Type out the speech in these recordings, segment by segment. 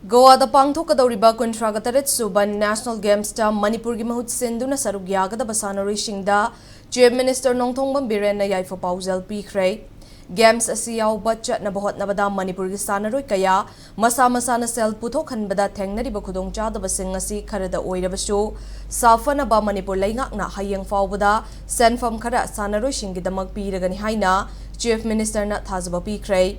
Goa da pangthokadawriba kuntragataret suban National Games ta Manipur gi mahut sinduna saruk yagadaba sanaroi-singda Chief Minister Nongthongbam Biren na yaifa pauzal pikhrei. Games asi yauba chatnaba hotnabada Manipur gi sanaroi kaya masa na sel puthokhanbada thengnariba khudongchadabasing asi kharada oirabasu safanaba Manipur leingakna hayeng faubada senfam khara sanaroi-singgidamak piragani haina Chief Minister na thazaba pikhrei.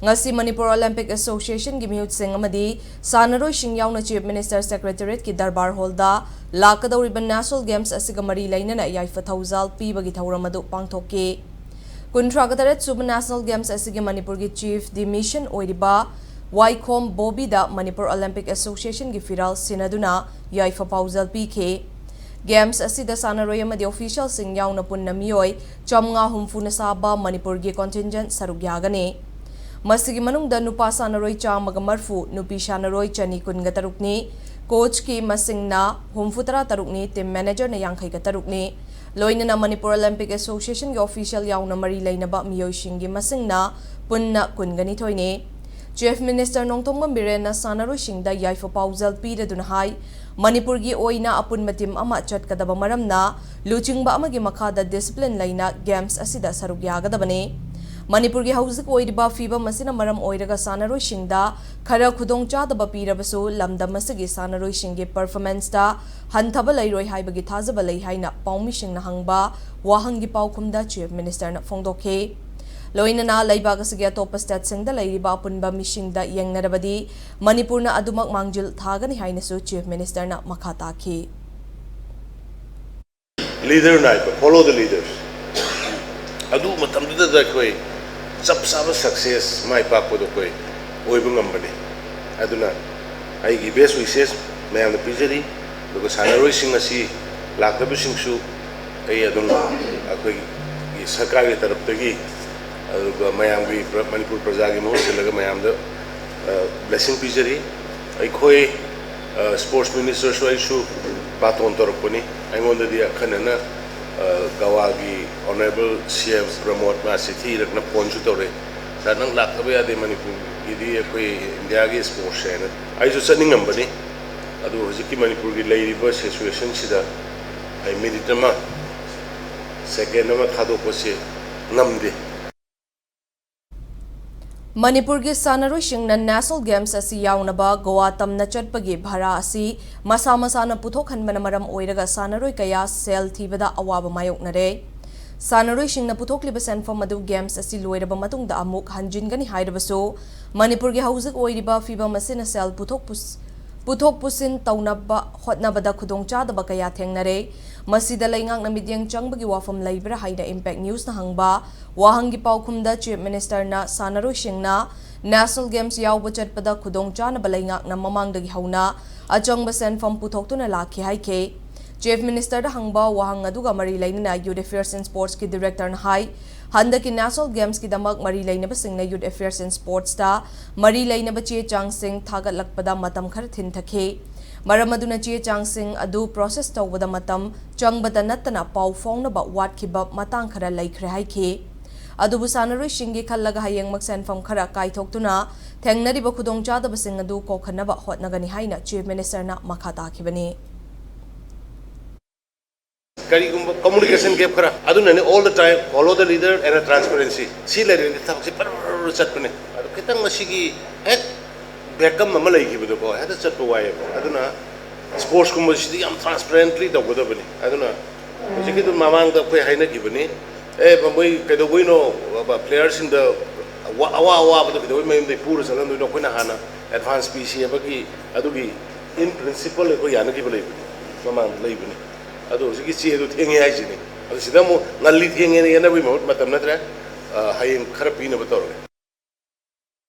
Ngasi Manipur Olympic Association gi mihut sing amadi sanaroi sing yauna Chief Minister Secretariat ki darbar hall da lakadawriba National Games asiga mari lainana yaifa thauzal pibagi thauramadu pangthokke. Kuntragataret suba National Games asigi Manipur gi Chief di mission oiriba Waikhom Bobby da Manipur Olympic Association gi firal sinaduna yaifa pauzal pikhe. Games asida sanaroi amadi official sing yauna punna miyoi chamnga humfuna saba Manipur gi contingent saruk yagane. Masigi manungda nupa sanaroi chamaga marfu nupi sanaroi chani kunga tarukni coach ki masingna humfutara tarukni team manager na yangkai ka tarukni loina na Manipur Olympic Association gi official yauna mari lainaba miyoi shingi masingna punna kungani thoine Chief Minister Nongthongbam Biren na sanaroi singda yaifa pauzal piraduna hai Manipur gi oina apun matim ama chatkadaba maramna luchingba amagi makhada discipline laina games asida saruk yagadabane Manipur gi hauzik oiriba fiba masina maram oiraga sanaroi singda khara khudongchadaba pirabasu lamdam asigi sanaroi singgi performance da hanthaba lairoi haibagi thazaba lei haina paumi singna hangba wahangi paukhumda Chief Minister na phongdokhe loina na leibaga sigi atopa state singda lairiba punba mishingda yengnarabadi Manipur na adumak mangjil thagani haina su Chief Minister na makha takhi leader na follow the leaders adu matamda da koi sab success my papa do koi oibu ngambani aduna ai gi best wishes mayam the pijari because sanaroi sing asi laktabu sing su ai adun akoi gi sarkar gi taraf tagi aduga mayam gi Manipur praja gi mo selaga mayam da blessing pijari ai koi sports minister so ai su baton torponi ai ngonda dia khanana Gawagi Honorable CM promote ma city rakna ponchu tore sanang lakhabe ade Manipur idi koi India gi sports channel ai so saning ambani adu hojiki Manipur gi leiriba situation sida ai meditama second nama thado pose namde Manipur gi sanaroi singna National Games asi yaunaba Goa tamna chatpagi bhara asi masa na puthokhanbana maram oiraga sanaroi kaya sel thibada awaba mayoknare sanaroi singna puthokliba senfam adu games asi loiraba matungda amuk hanjingani hairabaso Manipur gi hauzik oiriba fiba masina sel puthok pusin taunaba hotnabada khudongchadaba kaya thengnare masida leingak na midyang changbagi wafam laibra haina impact news na hangba wahangi paukhumda Chief Minister na sanaroi singna National Games yauba chatpada khudongchanaba leingak na mamangdagi hauna achangba senfam puthoktuna lakhi haike Chief Minister da hangba wahang aduga mari lainina Youth Affairs and Sports ki director na hai handaki National Games ki damak mari lainaba singna Youth Affairs and Sports da mari lainaba che chang sing thagat lakpada matam khar thin thakhe maramaduna che chang sing adu process tawbada matam changbada natana pau faunaba watkiba matang khara laikhre haike adubu sanaroi singgi khallaga hayeng maksen fam khara kaithoktuna thengnariba khudongchadaba sing adu kokhanaba hotnagani haina Chief Minister na makha takhibani communication gap kara adunane all the time follow the leader and a transparency see leader ni thak si par chatpane adu kitang masigi ek backup mama lai gibudo ko hada chatpo wai aduna sports kumba sidi am transparently da godo bani aduna jiki tu mamang da koi haina gibani e bamoi kedo boino players in the awa bado kedo mai de pura salan do ko na hana advanced pc abagi adugi in principle ko yana gi balai mamang lai bani ado sigi chi edu thengi ai jini ado sidamo ngalli thengi ne na bi mo matam natra hayeng khara pina bator